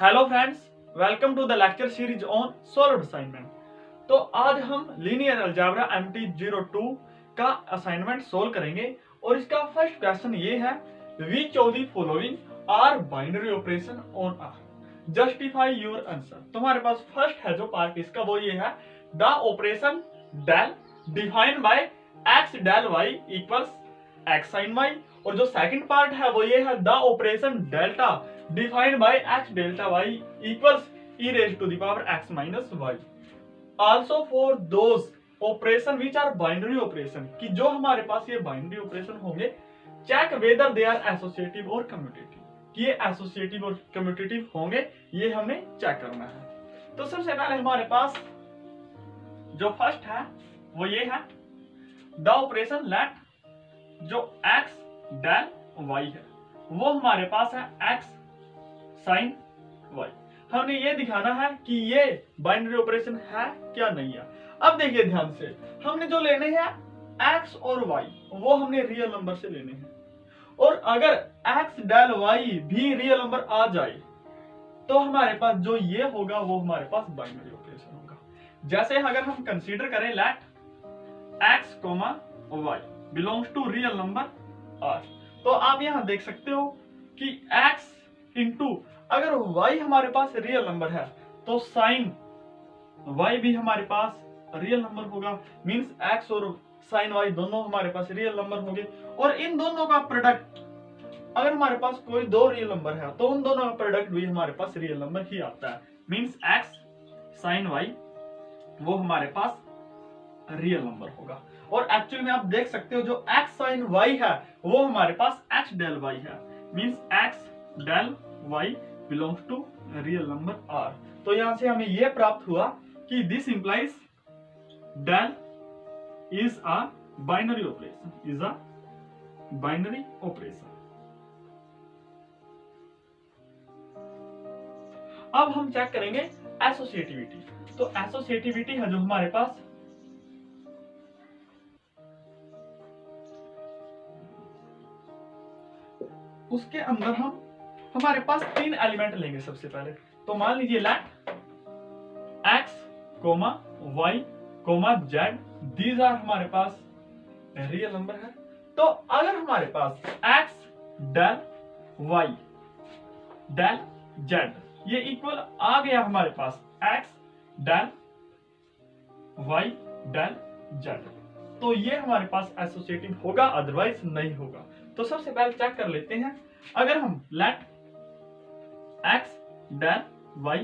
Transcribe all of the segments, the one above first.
Hello friends, welcome to the lecture series on solid assignment. तो आज हम linear algebra MT02 का assignment solve करेंगे और इसका फर्स्ट क्वेश्चन ये है, which of the following are binary operation on R, justify your answer. तुम्हारे पास फर्स्ट है जो पार्ट इसका वो ये है, the operation del defined by x del y equals x sine y, और जो सेकंड पार्ट है वो ये है, the operation delta defined by x delta y equals e raised to the power x minus y। also for those operation which are binary operation, कि जो हमारे पास ये बाइनरी ऑपरेशन होंगे, check whether they are associative और commutative, कि ये associative और कम्यूटेटिव होंगे, ये हमने चेक करना है। तो सबसे पहले हमारे पास जो फर्स्ट है वो ये है, द ऑपरेशन लेट जो x डेल y है वो हमारे पास है x साइन y। हमने ये दिखाना है कि ये बाइनरी ऑपरेशन है क्या नहीं है। अब देखिए ध्यान से, हमने जो लेने हैं x और y वो हमने रियल नंबर से लेने हैं, और अगर x डेल y भी रियल नंबर आ जाए तो हमारे पास जो ये होगा वो हमारे पास बाइनरी ऑपरेशन होगा। जैसे अगर हम कंसीडर करें let x y belongs to real number r, तो आप यहां देख सकते हो कि x इंटू अगर y हमारे पास रियल नंबर है तो साइन y भी हमारे पास रियल नंबर होगा, मींस x और साइन y दोनों हमारे पास रियल नंबर होंगे, और इन दोनों का प्रोडक्ट अगर हमारे पास कोई दो रियल नंबर है तो उन दोनों का प्रोडक्ट भी हमारे पास रियल नंबर ही आता है, मींस x साइन y वो हमारे पास रियल नंबर होगा। और एक्चुअली में आप देख सकते हो जो x साइन y है वो हमारे पास x डेल y है, means x del y belongs to real number r। तो यहां से हमें यह प्राप्त हुआ कि this implies del is a binary operation, is a binary operation. अब हम चेक करेंगे एसोसिएटिविटी। तो एसोसिएटिविटी है जो हमारे पास, उसके अंदर हमारे पास तीन एलिमेंट लेंगे। सबसे पहले तो मान लीजिए let x, y, z, these are हमारे पास रियल नंबर है। तो अगर हमारे पास x del y del z ये इक्वल आ गया हमारे पास x del y del z, तो ये हमारे पास एसोसिएटिव होगा, अदरवाइज नहीं होगा। तो सबसे पहले चेक कर लेते हैं, अगर हम let x del y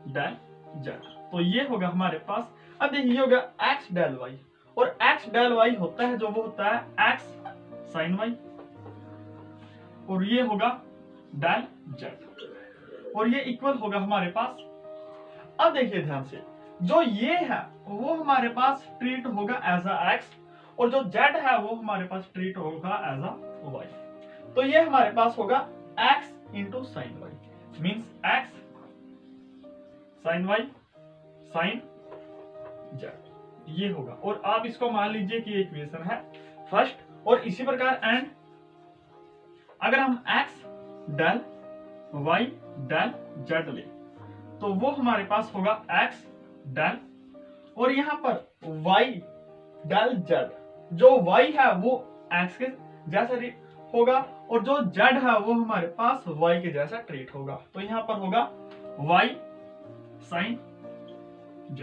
del z, तो ये होगा हमारे पास। अब देखिए ये होगा x डेल y, और x डेल y होता है जो वो होता है x साइन y, और ये होगा डेल z, और ये इक्वल होगा हमारे पास। अब देखिए ध्यान से, जो ये है वो हमारे पास ट्रीट होगा एज अ x, और जो z है वो हमारे पास ट्रीट होगा एज अ y। तो ये हमारे पास होगा x into sine y, means x sine y sine z, ये होगा। और आप इसको मान लीजिए कि इक्वेशन है फर्स्ट, और इसी प्रकार एंड अगर हम x del y del z ले तो वो हमारे पास होगा x डेल, और यहां पर y डेल z, जो y है वो x के जैसा होगा, और जो z है वो हमारे पास y के जैसा ट्रीट होगा। तो यहां पर होगा y साइन z।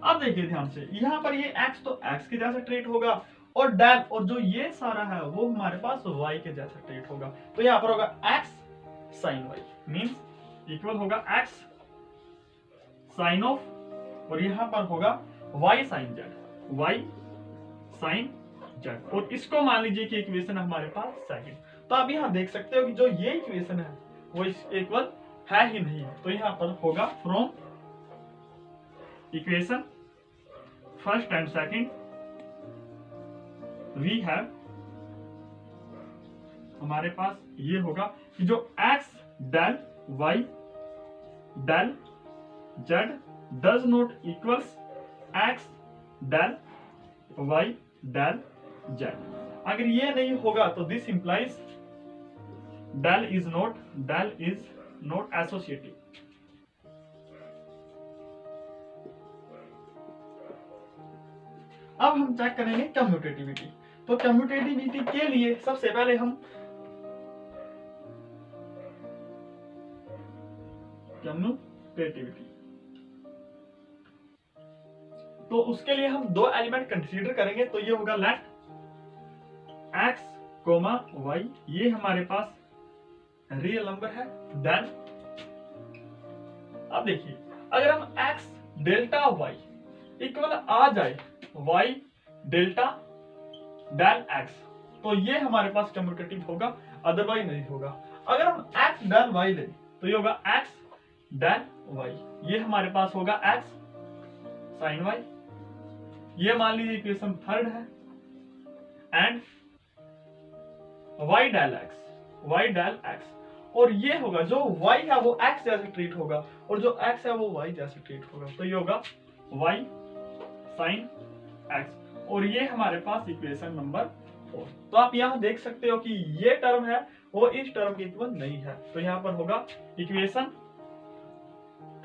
अब देखिए ध्यान से, यहां पर ये x तो x के जैसा ट्रीट होगा, और डेल और जो ये सारा है वो हमारे पास y के जैसा ट्रीट होगा। तो यहां पर होगा x sine y, means equal होगा x साइन ऑफ, और यहां पर होगा y sine z, y sine z, और इसको मान लीजिए कि इक्वेशन हमारे पास सेकंड। तो आप यहां देख सकते हो कि जो ये इक्वेशन है वो इस इक्वल है ही नहीं, तो यहां पर होगा from equation first and second we have, हमारे पास ये होगा कि जो x del y del z does not equals x del y del z। अगर ये नहीं होगा तो this implies del is not associative. अब हम चेक करेंगे कम्यूटेटिविटी। तो कम्यूटेटिविटी के लिए सबसे पहले हम कम्यूटेटिविटी, तो उसके लिए हम दो एलिमेंट कंसीडर करेंगे। तो ये होगा लेट x, y, ये हमारे पास रियल नंबर है। देन अब देखिए, अगर हम x डेल्टा y इक्वल आ जाए y डेल्टा डेल x, तो ये हमारे पास कम्यूटेटिव होगा, अदरवाइज नहीं होगा। अगर हम x डेल y ले तो ये होगा x डेल y, ये हमारे पास होगा x साइन y, ये मान लीजिए इक्वेशन थर्ड है। एंड y डेल x, और ये होगा जो y है वो x जैसे ट्रीट होगा और जो x है वो y जैसे ट्रीट होगा। तो ये होगा y साइन x, और ये हमारे पास इक्वेशन नंबर 4। तो आप यहाँ देख सकते हो कि ये टर्म है वो इस टर्म के इक्वल नहीं है। तो यहाँ पर होगा equation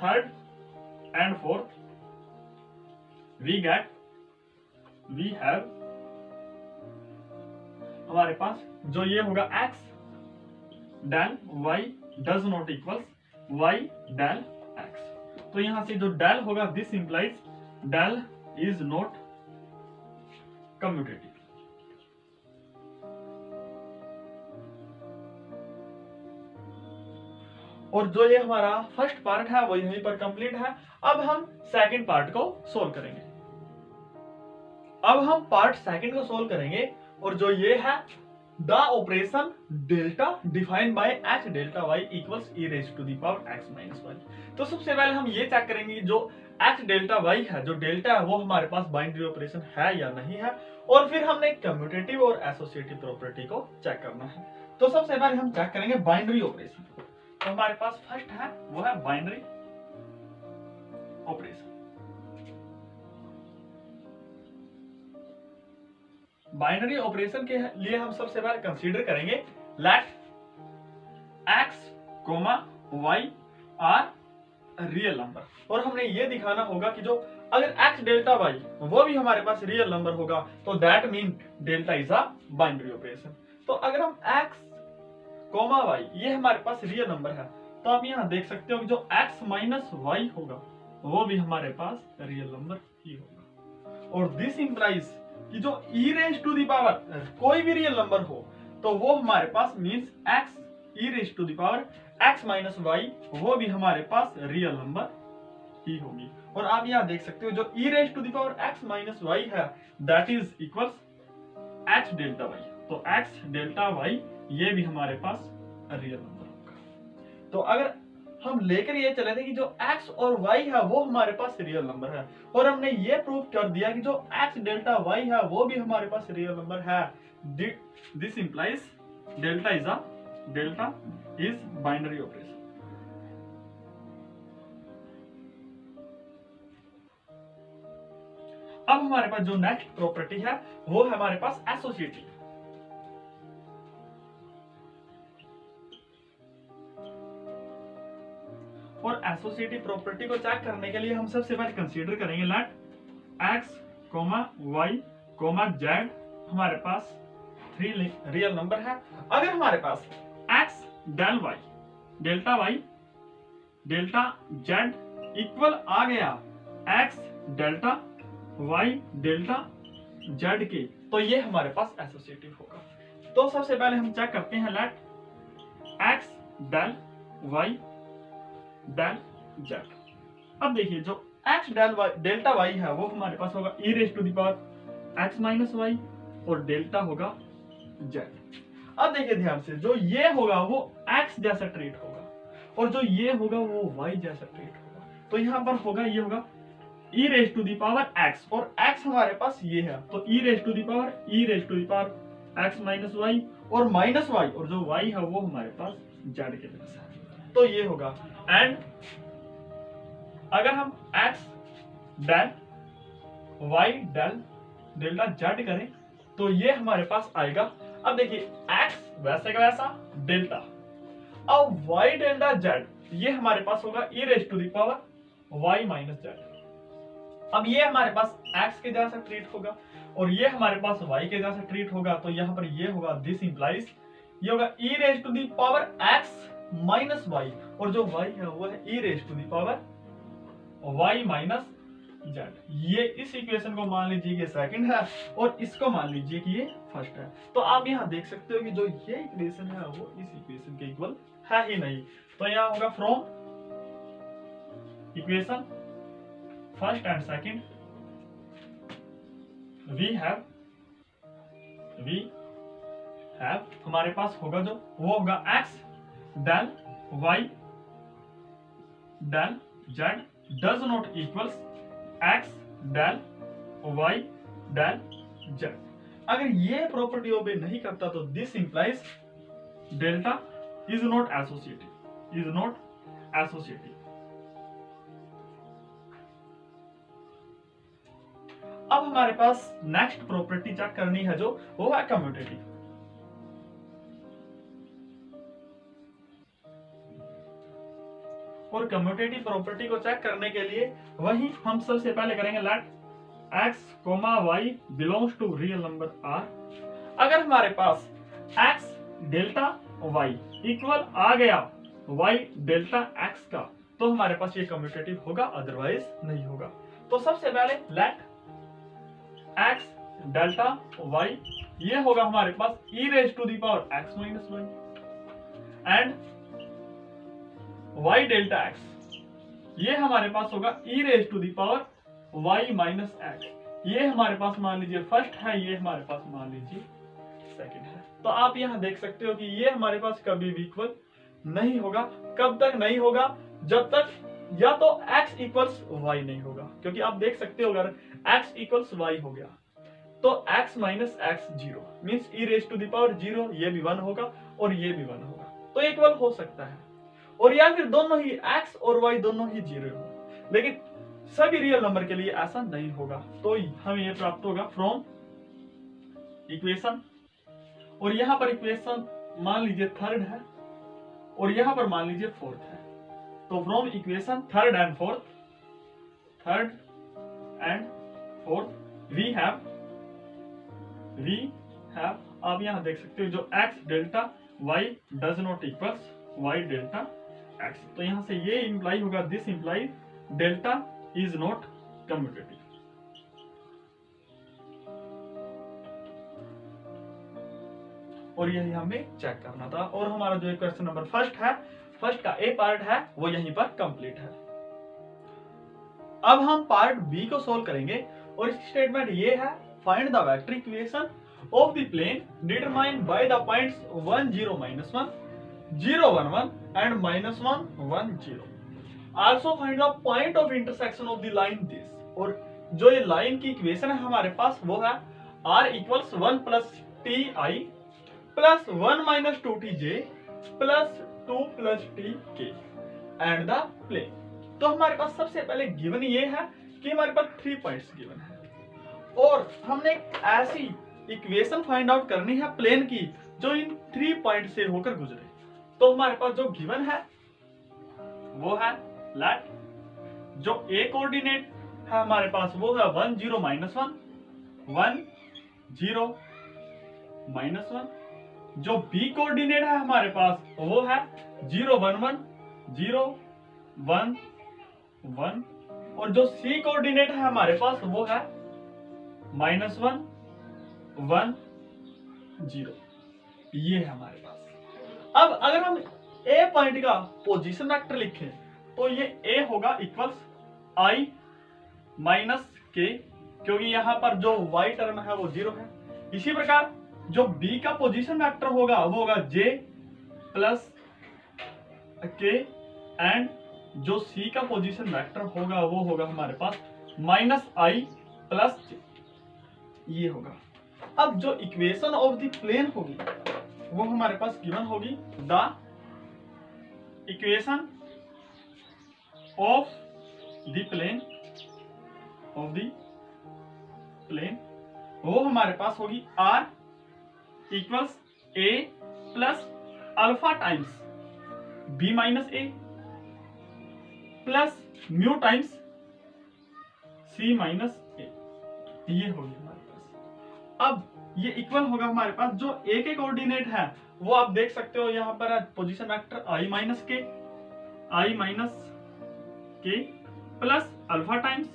third and fourth, we have हमारे पास जो ये होगा x del y does not equals y del x। तो यहां से जो डेल होगा this implies del is not commutative. और जो ये हमारा फर्स्ट पार्ट है वो यहीं पर कंप्लीट है। अब हम सेकंड पार्ट को सोल्व करेंगे। अब हम पार्ट सेकंड को सोल्व करेंगे, और जो ये है the operation delta defined by h delta y equals e raise to the power x minus y। तो सबसे पहले हम ये चेक करेंगे जो h डेल्टा y है, जो डेल्टा है वो हमारे पास बाइनरी ऑपरेशन है या नहीं है, और फिर हमने कम्यूटेटिव और एसोसिएटिव प्रॉपर्टी को चेक करना है। तो सबसे पहले हम चेक करेंगे बाइनरी ऑपरेशन। तो हमारे पास फर्स्ट है वो है बाइनरी ऑपरेशन। बाइनरी ऑपरेशन के लिए हम सबसे पहले कंसीडर करेंगे let x, y are real number, और हमने ये दिखाना होगा कि जो अगर x डेल्टा y वो भी हमारे पास रियल नंबर होगा तो that mean delta is a binary operation. तो अगर हम x, y ये हमारे पास रियल नंबर है, तो आप यहाँ देख सकते हो कि जो x माइनस y होगा वो भी हमारे पास रियल नंबर ही होगा। और दिस इंप्लाइज कि जो e raise to the power कोई भी रियल नंबर हो तो वो हमारे पास means x e raise to the power x minus y वो भी हमारे पास रियल नंबर ही होगी। और आप यहाँ देख सकते हो जो e raise to the power x minus y है that is equals h delta y। तो x डेल्टा y ये भी हमारे पास रियल नंबर होगा। तो अगर हम लेकर ये चले थे कि जो x और y है वो हमारे पास रियल नंबर है, और हमने ये प्रूव कर दिया कि जो x डेल्टा y है वो भी हमारे पास रियल नंबर है, this implies delta is binary operation. अब हमारे पास जो नेक्स्ट प्रॉपर्टी है वो है हमारे पास एसोसिएटिव। और एसोसिएटिव प्रॉपर्टी को चेक करने के लिए हम सबसे पहले कंसीडर करेंगे लेट x, y, z हमारे पास 3 रियल नंबर है। अगर हमारे पास x del y delta y delta z equal आ गया x delta y delta z के, तो ये हमारे पास एसोसिएटिव होगा। तो सबसे पहले हम चेक करते हैं let x del y del z। अब देखिए जो x डेल्टा y है वो हमारे पास होगा e raise to the power x minus y, और डेल्टा होगा z। अब देखिए ध्यान से, जो ये होगा वो x जैसा ट्रीट होगा और जो ये होगा वो y जैसा ट्रीट होगा। तो यहाँ पर होगा ये होगा e raise to the power x, और x हमारे पास ये है तो e raise to the power x minus y, और माइनस y और जो y है वो हमारे पास z के जैसा है। तो ये होगा। एंड अगर हम x del y del delta z करें तो ये हमारे पास आएगा। अब देखिए x वैसे का वैसा डेल्टा, अब y डेल्टा z ये हमारे पास होगा e raise to the power y minus z। अब ये हमारे पास x के जैसा ट्रीट होगा और ये हमारे पास y के जैसा ट्रीट होगा, तो यहाँ पर ये होगा दिस इंप्लाइज ये होगा e raise to the power x minus y, और जो y है वो है e raise to the power y minus z। ये इस इक्वेशन को मान लीजिए कि सेकंड है और इसको मान लीजिए कि ये फर्स्ट है। तो आप यहाँ देख सकते हो कि जो ये इक्वेशन है वो इस इक्वेशन के इक्वल है ही नहीं। तो यहाँ होगा from equation first and second we have हमारे पास होगा जो वो होगा x then y then z does not equals x then y then z। अगर ये प्रॉपर्टी ओबे नहीं करता तो this implies delta is not associative. अब हमारे पास नेक्स्ट प्रॉपर्टी चेक करनी है जो वो है कम्यूटेटिव। और कम्यूटेटिव प्रॉपर्टी को चेक करने के लिए वही हम सबसे पहले करेंगे let x, y belongs to real number r। अगर हमारे पास x डेल्टा y इक्वल आ गया y डेल्टा x का, तो हमारे पास ये कम्यूटेटिव होगा, अदरवाइज नहीं होगा। तो सबसे पहले लेट x डेल्टा y ये होगा हमारे पास e raise to the power x minus y and y delta x ये हमारे पास होगा e raise to the power y minus x। ये हमारे पास मान लीजिए फर्स्ट है, ये हमारे पास मान लीजिए सेकंड है। तो आप यहाँ देख सकते हो कि ये हमारे पास कभी भी इक्वल नहीं होगा। कब तक नहीं होगा? जब तक या तो x इक्वल्स y नहीं होगा, क्योंकि आप देख सकते हो अगर x इक्वल्स y हो गया तो x minus x 0 means e raise to the power 0, ये भी 1 होगा और ये भी 1 होगा, तो इक्वल हो सकता है। और या फिर दोनों ही x और y दोनों ही 0 हो, लेकिन सभी रियल नंबर के लिए ऐसा नहीं होगा। तो हमें ये प्राप्त होगा फ्रॉम इक्वेशन, और यहां पर इक्वेशन मान लीजिए थर्ड है और यहां पर मान लीजिए फोर्थ है। तो from equation third and fourth we have आप यहां देख सकते हो जो x delta y does not equals y delta x। तो यहां से ये इंप्लाई होगा this imply delta is not commutative. और यही हमें चेक करना था, और हमारा जो क्वेश्चन नंबर फर्स्ट का ए पार्ट है वो यहीं पर कंप्लीट है। अब हम पार्ट बी को सोल्व करेंगे और इसकी स्टेटमेंट ये है find the vector equation of the plane determined by the points 1 0 -1 0 1 1 and -1 1 0। Also find the point of intersection of the line this. और जो ये लाइन की इक्वेशन है हमारे पास वो है r equals 1 plus T I plus 1 minus 2 T J plus 2 plus T के and the plane. तो हमारे पास सबसे पहले गिवन ये है कि हमारे पास 3 पॉइंट्स गिवन है और हमने एक ऐसी इक्वेशन फाइंड आउट करनी है प्लेन की जो इन 3 पॉइंट से होकर गुजरे। तो हमारे पास जो गिवन है वो है लेट जो ए कोऑर्डिनेट है हमारे पास वो है 1 0 -1 1 0 -1। जो बी कोऑर्डिनेट है हमारे पास वो है 0 1 1 0 1 1। और जो सी कोऑर्डिनेट है हमारे पास वो है -1 1 0। ये है हमारे पास। अब अगर हम ए पॉइंट का पोजीशन वेक्टर लिखें तो ये ए होगा इक्वल्स आई माइनस के, क्योंकि यहां पर जो y टर्म है वो 0 है। इसी प्रकार जो b का पोजीशन वेक्टर होगा वो होगा j प्लस के एंड जो c का पोजीशन वेक्टर होगा वो होगा हमारे पास माइनस आई प्लस j। ये होगा। अब जो इक्वेशन ऑफ द प्लेन होगी वो हमारे पास गिवन होगी the equation of the plane वो हमारे पास होगी r equals a plus alpha times B minus A plus mu times C minus A, ये हो गया हमारे पास। अब ये इक्वल होगा हमारे पास जो ए के कोऑर्डिनेट है वो आप देख सकते हो यहाँ पर पोजीशन वेक्टर आई minus K plus alpha times,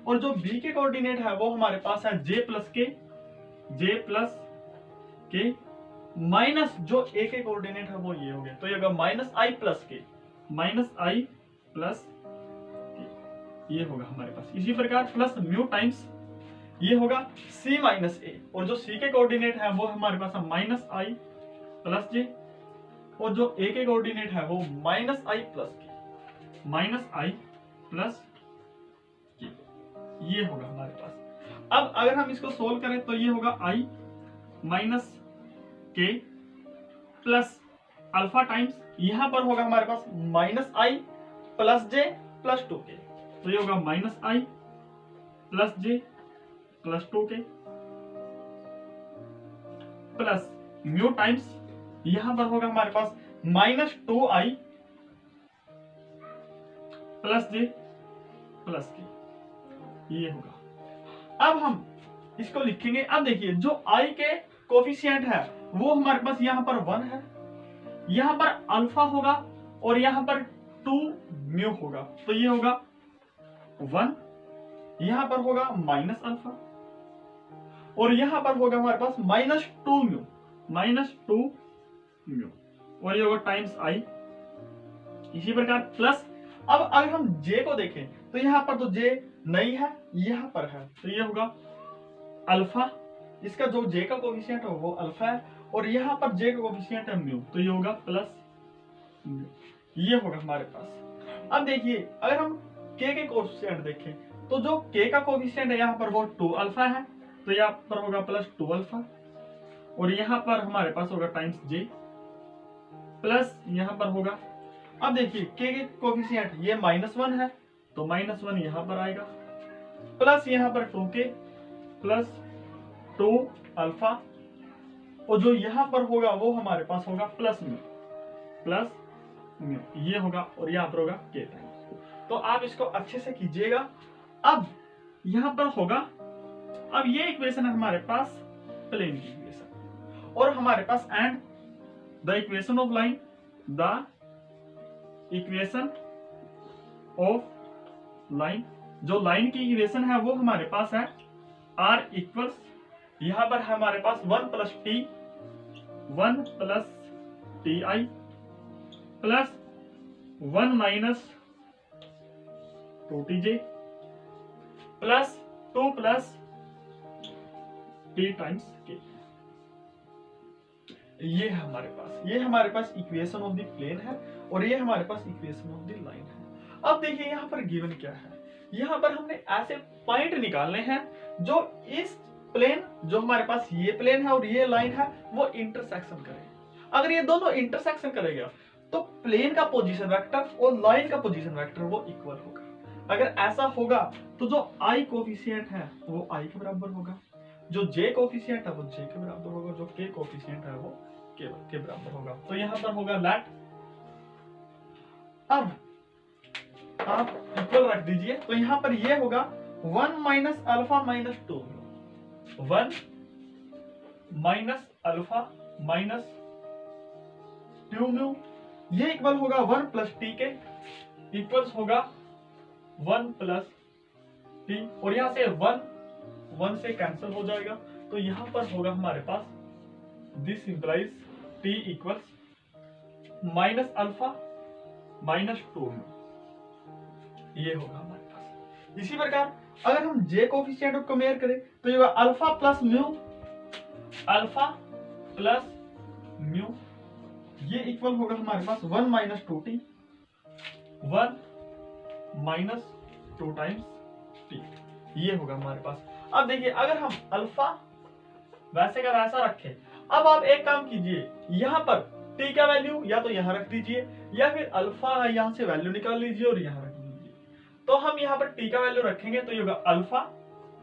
और जो बी के कोऑर्डिनेट है वो हमारे पास है जे प्लस के माइनस जो ए के कोऑर्डिनेट है वो ये हो गया, तो ये होगा माइनस आई प्लस के, ये होगा हमारे पास। इसी प्रकार प्लस म्यू टाइम्स ये होगा सी माइनस ए, और जो सी के कोऑर्डिनेट है वो हमारे पास है माइनस आई प्लस जे, और जो ए के कोऑर्डिनेट है वो माइनस आई प्लस के, ये होगा हमारे पास। अब अगर हम इसको सोल्व करें तो ये होगा I minus K plus alpha times, यहां पर होगा हमारे पास minus I plus J plus 2k, तो ये होगा minus I plus J plus 2k plus mu times, यहां पर होगा हमारे पास minus 2i plus J plus K, ये होगा। अब हम इसको लिखेंगे। अब देखिए जो i के कोफिशिएंट है वो हमारे पास यहाँ पर 1 है, यहाँ पर अल्फा होगा और यहाँ पर 2 म्यू होगा, तो ये होगा 1, यहाँ पर होगा माइनस अल्फा और यहाँ पर होगा हमारे पास माइनस 2 म्यू, और ये होगा टाइम्स आई। इसी प्रकार प्लस, अब अगर हम j को देखें तो यहाँ पर तो j नहीं है, यहाँ पर है, तो ये होगा अल्फा, इसका जो j का कोफिशिएंट है वो अल्फा है, और यहाँ पर j का कोफिशिएंट है म्यू, तो ये होगा प्लस म्यू, ये होगा हमारे पास। अब देखिए अगर हम k के कोफिशिएंट देखें तो जो k का कोफिशिएंट है यहाँ पर वो 2 अल्फा है, तो यहाँ पर होगा प्लस 2 अल्फा, और यहाँ पर हमारे पास होगा टाइम्स j प्लस यहाँ पर होगा। अब देखिए k के कोफिशिएंट ये -1 है, तो -1 यहाँ पर आएगा, प्लस यहाँ पर 2k प्लस 2 अल्फा, और जो यहाँ पर होगा वो हमारे पास होगा प्लस म्यू, ये होगा, और यहाँ पर होगा k टाइम्स। तो आप इसको अच्छे से कीजिएगा। अब यहाँ पर होगा, अब ये इक्वेशन है हमारे पास प्लेन की इक्वेशन, और हमारे पास and the equation of line, the equation of line, जो लाइन की इक्वेशन है वो हमारे पास है r इक्वल्स, यहाँ पर है हमारे पास 1 plus T I plus 1 minus 2tj plus 2 plus T times के, ये है हमारे पास, ये हमारे पास इक्वेशन ऑफ द प्लेन है, और ये हमारे पास इक्वेशन ऑफ द लाइन है। अब देखिए यहाँ पर गिवन क्या है, यहाँ पर हमने ऐसे पॉइंट निकालने हैं जो इस प्लेन, जो हमारे पास ये प्लेन है और ये लाइन है, वो इंटरसेक्शन करेगा। अगर ये दोनों इंटरसेक्शन करेगा तो प्लेन का पोजीशन वेक्टर और लाइन का पोजीशन वेक्टर वो इक्वल होगा। अगर ऐसा होगा तो जो i कोफिशिएंट है वो i के बराबर होगा, जो j कोफिशिएंट है वो j के बराबर होगा, जो k कोफिशिएंट है वो k के बराबर होगा। तो यहाँ पर होगा लेट, अब आप इक्वल रख दीजिए, तो यहाँ पर ये होगा 1 minus alpha minus 2 mu, 1 minus alpha minus 2 mu, ये इक्वल होगा 1 प्लस टी के, इक्वल्स होगा 1 प्लस टी, और यहाँ से 1 से कैंसिल हो जाएगा, तो यहाँ पर होगा हमारे पास this implies T equals minus alpha minus 2 mu, ये होगा हमारे पास। इसी प्रकार अगर हम j कोफिशिएंट को कंपेयर करें तो ये होगा अल्फा प्लस म्यू, ये इक्वल होगा हमारे पास 1 minus 2t, 1 minus 2 times t, ये होगा हमारे पास। अब देखिए अगर हम अल्फा वैसे का वैसा रखें, अब आप एक काम कीजिए, यहाँ पर t का वैल्यू या तो यहाँ रख दीजिए या फिर अल्फा यहाँ से वैल्यू निकाल लीजिए और यहाँ रख दीजिए। तो हम यहाँ पर t का वैल्यू रखेंगे तो ये होगा alpha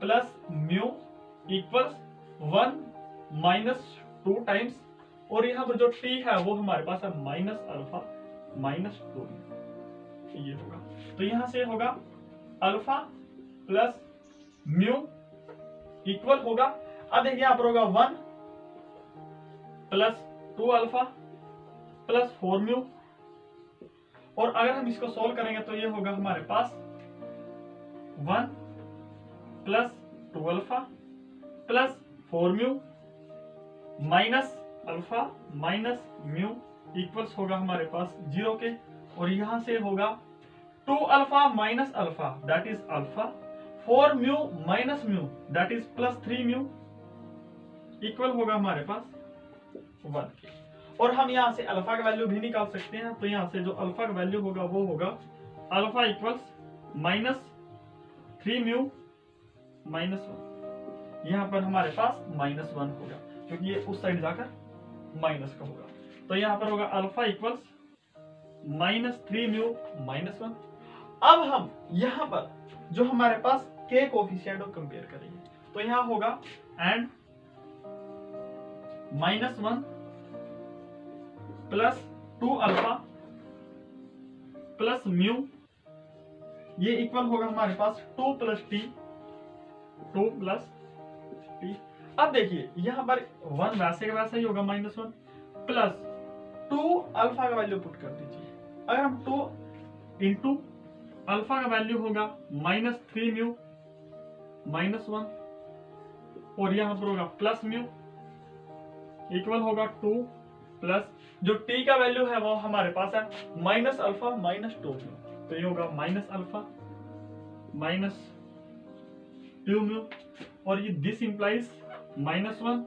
plus mu equals 1 minus 2 times, और यहाँ पर जो t है वो हमारे पास है माइनस अल्फा माइनस 2 ये होगा। तो यहां से होगा अल्फा प्लस म्यू इक्वल होगा, अब देखिए यहां पर होगा 1 प्लस 2 अल्फा प्लस 4 म्यू, और अगर हम इसको सोल्व करेंगे तो ये होगा हमारे पास 1 plus 2 alpha plus 4 mu minus alpha minus mu equals होगा हमारे पास 0 के, और यहां से होगा 2 alpha minus alpha that is alpha, 4 mu minus mu that is plus 3 mu equal होगा हमारे पास 1 के। और हम यहां से अल्फा का वैल्यू भी निकाल सकते हैं, तो यहां से जो अल्फा का वैल्यू होगा वो होगा alpha equals minus 3 mu minus 1, यहां पर हमारे पास माइनस 1 होगा क्योंकि ये उस साइड जाकर माइनस का होगा, तो यहां पर होगा alpha equals minus 3 mu minus 1। अब हम यहां पर जो हमारे पास के कोफिशिएंट को कंपेयर करेंगे, तो यहां होगा and minus 1 plus 2 alpha plus mu, ये इक्वल होगा हमारे पास 2 प्लस टी, 2 प्लस टी। अब देखिए यहां पर 1 वैसे का वैसा ही होगा माइनस 1 प्लस 2 अल्फा का वैल्यू पुट कर दीजिए, अगर हम 2 इंटू अल्फा का वैल्यू होगा माइनस 3 म्यू माइनस 1, और यहां पर होगा प्लस म्यू इक्वल होगा 2 प्लस जो टी का वैल्यू है वो हमारे पास है माइनस अल्फा माइनस 2 म्यू, तो ये होगा माइनस अल्फा माइनस 2 म्यू, और ये this implies minus 1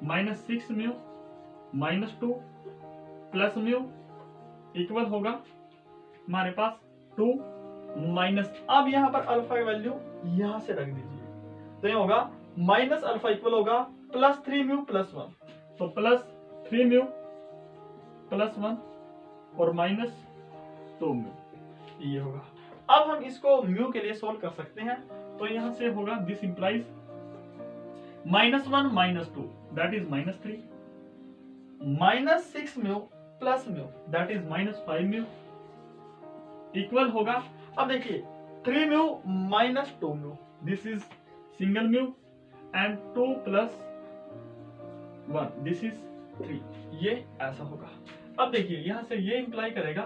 minus 6 mu minus 2 plus mu equal होगा हमारे पास 2 माइनस, अब यहां पर अल्फा का वैल्यू यहां से रख दीजिए, तो ये होगा माइनस अल्फा इक्वल होगा प्लस 3 म्यू प्लस 1, तो प्लस 3 म्यू प्लस 1 और माइनस 2 म्यू ये होगा। अब हम इसको म्यू के लिए सोल्व कर सकते हैं, तो यहां से होगा this implies minus 1 minus 2 that is minus 3 minus 6 mu plus mu that is minus 5 mu equal होगा, अब देखिए 3 mu minus 2 mu this is single mu and 2 plus 1 this is 3, ये ऐसा होगा। अब देखिए यहां से ये इंप्लाई करेगा,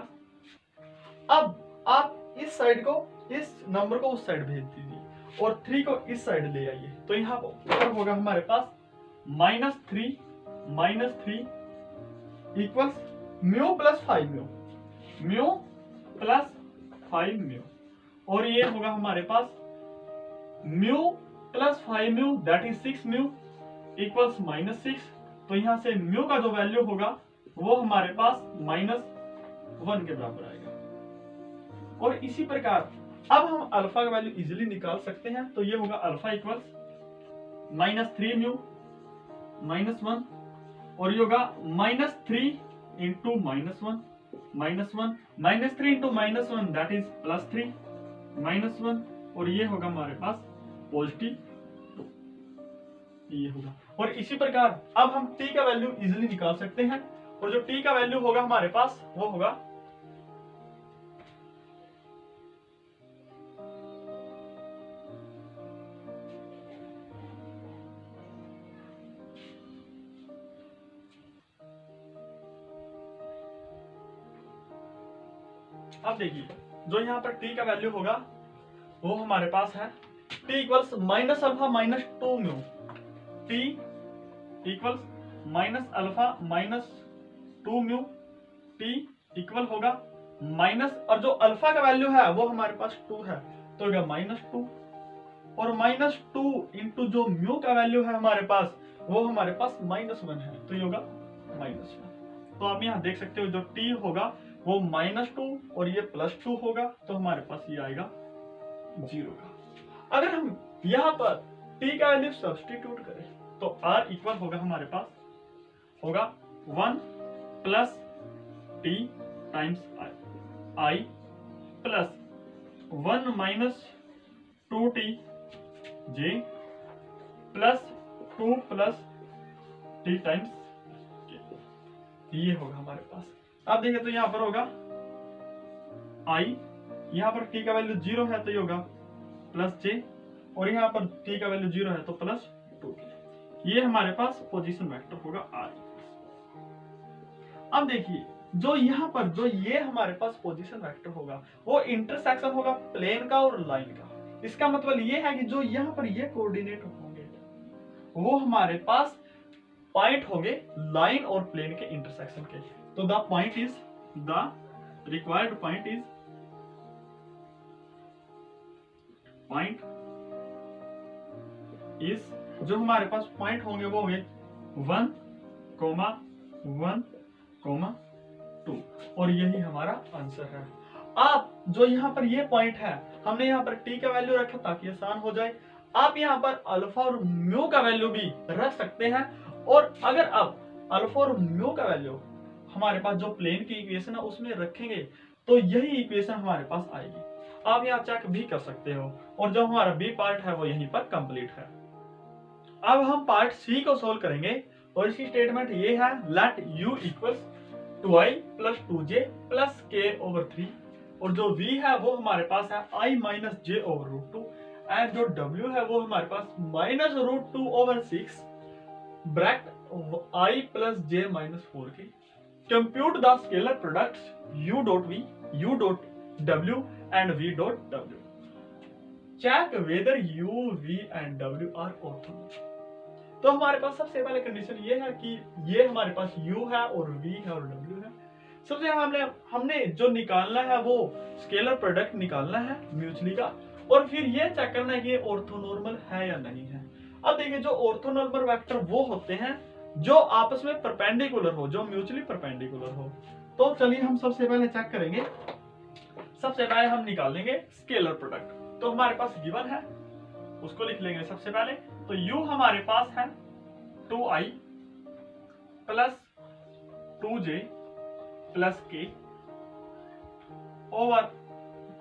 अब आप इस साइड को इस नंबर को उस साइड भेज दीजिए और 3 को इस साइड ले आइए, तो यहाँ पर होगा हमारे पास minus 3 equals mu plus 5 mu plus 5 mu, और ये होगा हमारे पास mu plus 5 mu that is 6 mu equals minus 6, तो यहां से म्यू का जो वैल्यू होगा वो हमारे पास माइनस 1 के बराबर आएगा। और इसी प्रकार अब हम अल्फा का वैल्यू इजीली निकाल सकते हैं, तो ये होगा alpha equals minus 3 mu minus 1, और ये होगा minus 3 into minus 1 minus 3 into minus 1 that is plus 3 minus 1, और ये होगा हमारे पास पॉजिटिव 2 ये होगा। और इसी प्रकार अब हम t का वैल्यू इजीली निकाल सकते हैं, और जो t का वैल्यू होगा हमारे पास वो होगा अब देखिए जो यहाँ पर t का वैल्यू होगा वो हमारे पास है t equals minus alpha minus 2 mu, t equals minus alpha minus 2 mu, t equal होगा माइनस, और जो अल्फा का वैल्यू है वो हमारे पास 2 है, तो होगा माइनस 2, और माइनस 2 इंटू जो म्यू का वैल्यू है हमारे पास वो हमारे पास माइनस 1 है, तो ये होगा माइनस 1। तो आप यहाँ देख सकते हो जो t होगा वो माइनस 2 और ये प्लस 2 होगा, तो हमारे पास ये आएगा 0 का। अगर हम यहाँ पर t का वैल्यू सब्स्टिट्यूट करें तो r इक्वल होगा हमारे पास होगा 1 plus t times i plus 1 minus 2t j plus 2 plus t times k, ये होगा हमारे पास। अब देखिए तो यहाँ पर होगा आई, यहाँ पर टी का वैल्यू 0 है तो ये होगा प्लस जे, और यहाँ पर टी का वैल्यू 0 है तो प्लस 2। ये हमारे पास पोजीशन वेक्टर होगा आई। अब देखिए जो यहाँ पर जो ये हमारे पास पोजीशन वेक्टर होगा वो इंटरसेक्शन होगा प्लेन का और लाइन का। इसका मतलब ये है कि जो यहाँ पर ये कोऑर्डिनेट होंगे वो हमारे पास पॉइंट होंगे लाइन और प्लेन के इंटरसेक्शन के। तो the point is, the required point is जो हमारे पास पॉइंट होंगे वो होंगे 1, 1, 2, और यही हमारा आंसर है। आप जो यहाँ पर ये पॉइंट है हमने यहाँ पर टी का वैल्यू रखा ताकि आसान हो जाए। आप यहाँ पर अल्फा और म्यू का वैल्यू भी रख सकते हैं, और अगर आप अल्फा और म्यू का वैल्यू हमारे पास जो प्लेन की इक्वेशन है उसमें रखेंगे तो यही इक्वेशन हमारे पास आएगी। आप यहाँ चेक भी कर सकते हो, और जो हमारा बी पार्ट है वो यहीं पर कंप्लीट है। अब हम पार्ट सी को सोल्व करेंगे, और इसकी स्टेटमेंट ये है let u equals 2i plus 2j plus k over 3, और जो v है वो हमारे पास है i minus j over root 2, and जो w है वो हमारे पास minus root 2 over 6 bracket i plus j minus 4k। Compute the scalar products u dot v, u dot w and v dot w। Check whether u, v and w are orthogonal. तो हमारे पास सबसे पहले condition ये है कि ये हमारे पास u है और v है और w है। सबसे हमने जो निकालना है वो स्केलर प्रोडक्ट निकालना है म्यूचुअली का, और फिर ये चेक करना है कि ये ऑर्थोनॉर्मल है या नहीं है। अब देखिए जो ऑर्थोनॉर्मल वेक्टर वो होते हैं जो आपस में परपेंडिकुलर हो, जो म्यूचुअली परपेंडिकुलर हो। तो चलिए हम सबसे पहले चेक करेंगे। सबसे पहले हम निकालेंगे स्केलर प्रोडक्ट। तो हमारे पास गिवन है उसको लिख लेंगे सबसे पहले। तो u हमारे पास है 2i plus 2j plus k over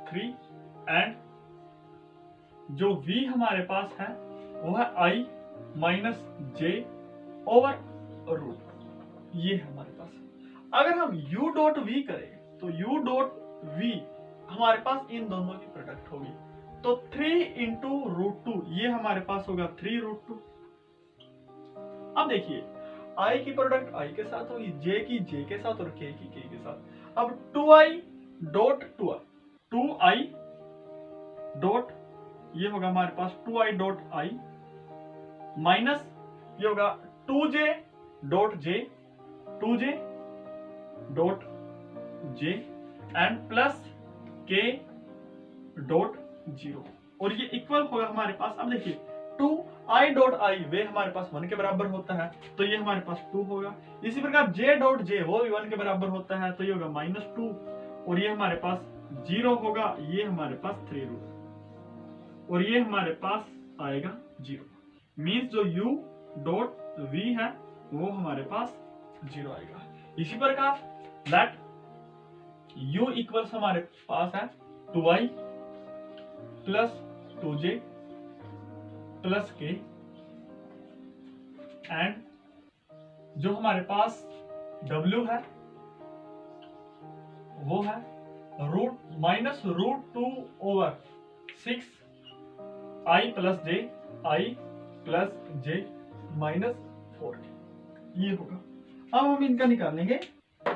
3, and जो v हमारे पास है वो है i minus j over root. ये हमारे पास अगर हम u डॉट v करें तो u डॉट v हमारे पास इन दोनों की प्रोडक्ट होगी। तो 3 इंटू रूट 2 ये हमारे पास होगा 3 रूट 2। अब देखिए i की प्रोडक्ट i के साथ होगी, j की j के साथ और k की k के साथ। अब 2i डॉट 2i डॉट ये होगा हमारे पास 2i डॉट i माइनस ये होगा 2j dot j, 2j dot j and plus k dot 0, और ये इक्वल होगा हमारे पास। अब देखिए 2i डॉट i वे हमारे पास 1 के बराबर होता है तो ये हमारे पास 2 होगा। इसी प्रकार j डॉट j वो भी 1 के बराबर होता है तो ये होगा माइनस 2, और ये हमारे पास 0 होगा, ये हमारे पास 3 रूट, और ये हमारे पास आएगा 0। मीन्स जो u डॉट v है वो हमारे पास 0 आएगा। इसी प्रकार दैट u इक्वल्स हमारे पास है 2i plus 2j plus k, and जो हमारे पास w है वो है root minus root 2 over 6 i plus j, i plus j minus 4 ये होगा। अब हम इनका निकालेंगे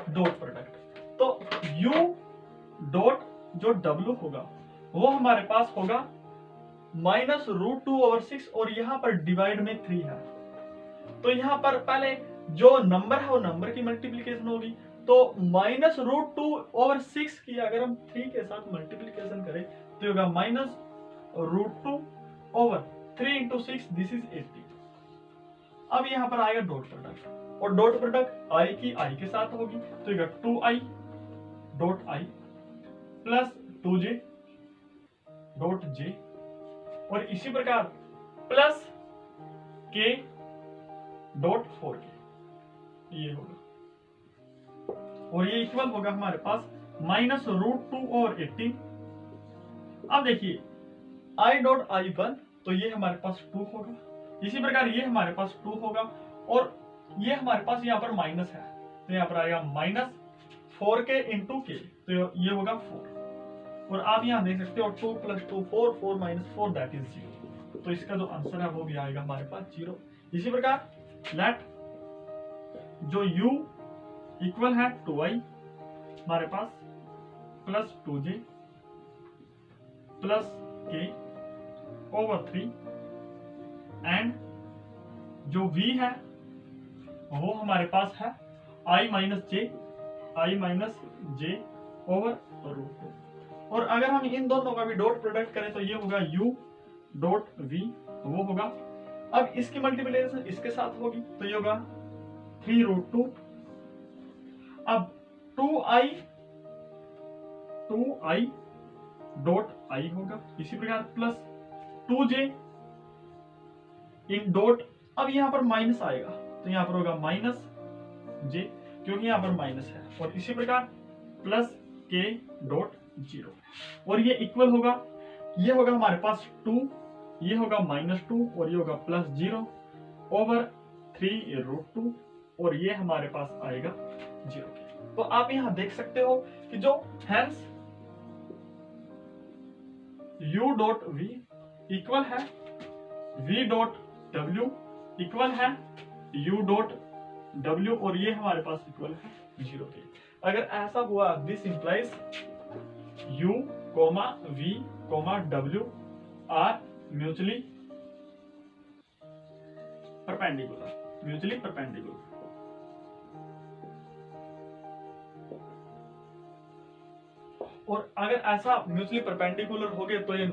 डॉट प्रोडक्ट। तो u डॉट जो w होगा वो हमारे पास होगा माइनस रूट 2 ओवर 6, और यहाँ पर डिवाइड में 3 है तो यहाँ पर पहले जो नंबर है वो नंबर की मल्टीप्लीकेशन होगी। तो माइनस रूट 2 ओवर 6 की अगर हम 3 के साथ मल्टीप्लीकेशन करें तो होगा minus root 2 over 3 into 6 this is 80। अब यहाँ पर आएगा डॉट प्रोडक्ट, और डॉट प्रोडक्ट i की i के साथ होगी तो होगा 2i dot i plus 2j dot j, और इसी प्रकार प्लस k डॉट 4k ये होगा, और ये इक्वल होगा हमारे पास माइनस रूट 2 और 18। अब देखिए i डॉट i 1 तो ये हमारे पास 2 होगा, इसी प्रकार ये हमारे पास 2 होगा, और ये हमारे पास यहाँ पर माइनस है तो यहाँ पर आएगा माइनस 4k इंटू के, तो ये होगा 4। और आप यहाँ देख सकते हो 2 + 2 4, 4 - 4 दैट इज 0। तो इसका जो आंसर है वो भी आएगा हमारे पास 0। इसी प्रकार लेट जो u इक्वल है 2i हमारे पास plus 2j plus k over 3 and जो v है वो हमारे पास है i माइनस j ओवर √2। और अगर हम इन दोनों का भी डॉट प्रोडक्ट करें तो ये होगा u डॉट v, वो होगा। अब इसकी मल्टीप्लिकेशन इसके साथ होगी तो ये होगा 3√2। अब 2i डॉट i होगा, इसी प्रकार प्लस 2j इन डॉट, अब यहाँ पर माइनस आएगा तो यहाँ पर होगा माइनस j क्योंकि यहाँ पर माइनस है, और इसी प्रकार प्लस k डॉट 0। और ये इक्वल होगा, ये होगा हमारे पास 2, ये होगा -2 और ये होगा +0 ओवर 3√2 और ये हमारे पास आएगा 0। तो आप यहाँ देख सकते हो कि जो hence u dot v equal है v डॉट w इक्वल है u डॉट w और ये हमारे पास इक्वल है 0 के। अगर ऐसा हुआ this implies u, v, w are mutually perpendicular. और अगर ऐसा म्यूचुअली परपेंडिकुलर हो गए तो ये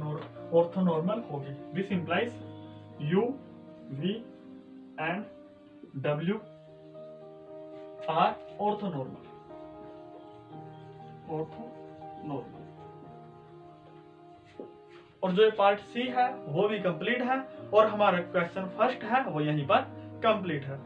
ऑर्थोनॉर्मल होगी। This implies u, v and w are orthonormal. और जो ये पार्ट सी है वो भी कंप्लीट है और हमारा क्वेश्चन फर्स्ट है वो यहीं पर कंप्लीट है।